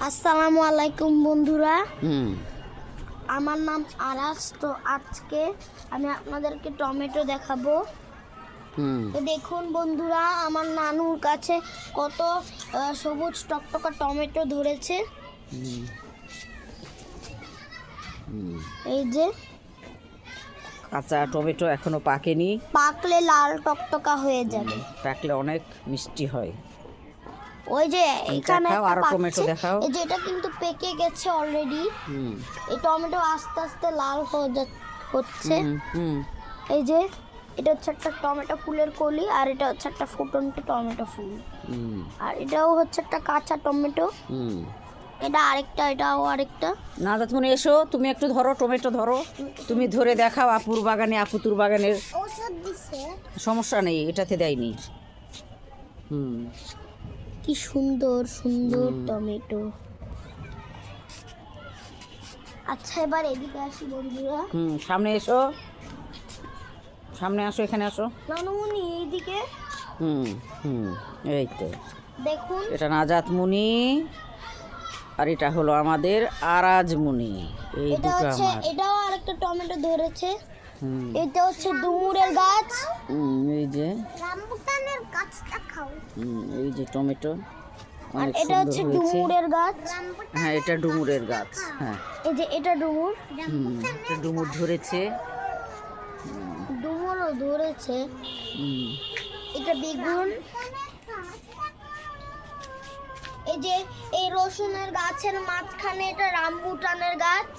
আসসালামু আলাইকুম বন্ধুরা। আমার নাম আরাস। তো আজকে আমি আপনাদেরকে টমেটো দেখাবো। তো দেখুন বন্ধুরা, আমার নানুর কাছে কত সবুজ টকটকা টমেটো ধরেছে। এই যে কাঁচা টমেটো এখনো পাকেনি, পাকলে লাল টকটকা হয়ে যাবে। পাকলে অনেক মিষ্টি হয়। ওই যে এখানে দেখাও, একটা আরো টমেটো পাকছে। দেখাও। এই যে এটা কিন্তু পেকে গেছে অলরেডি। এই টমেটো আস্তে আস্তে লাল হচ্ছে। এই যে এটা হচ্ছে একটা টমেটো ফুলের কলি, আর এটা হচ্ছে একটা ফুটন্ত টমেটো ফুল, আর এটাও হচ্ছে একটা কাঁচা টমেটো। এটা আরেকটা, এটাও আরেকটা। না তুমি এসো, তুমি একটু ধরো, টমেটো ধরো, তুমি ধরে দেখাও। আপুর বাগানে, আপুতুর বাগানের ওষুধ দিছে, সমস্যা নেই, এটাতে দেয়নি। কি সুন্দর সুন্দর টমেটো। আচ্ছা, এবার এদিকে আসি বন্ধুরা। সামনে এসো, সামনে আসো, এখানে আসো। নানুমণি এইদিকে এই তো দেখুন। এটা নাজাত মুনি, আর এটা হলো আমাদের আরাজ মুনি। এই এটা দুটো হচ্ছে, আমার। এটাও আরেকটা টমেটো ধরেছে। এটা হচ্ছে ডুমুরের গাছ। এই যে রামবুটানের গাছটা খাও। এই যে টমেটো আর অনেক এটা হচ্ছে সুন্দর হয়েছে। ডুমুরের গাছ। হ্যাঁ, এটা ডুমুরের গাছ। হ্যাঁ, এই যে এটা ডুমুর। এটা ডুমুর ধরেছে। ডুমুরও ধরেছে। এটা বেগুন। এই যে এই রসুনের গাছের মাঝখানে এটা রামবুটানের গাছ।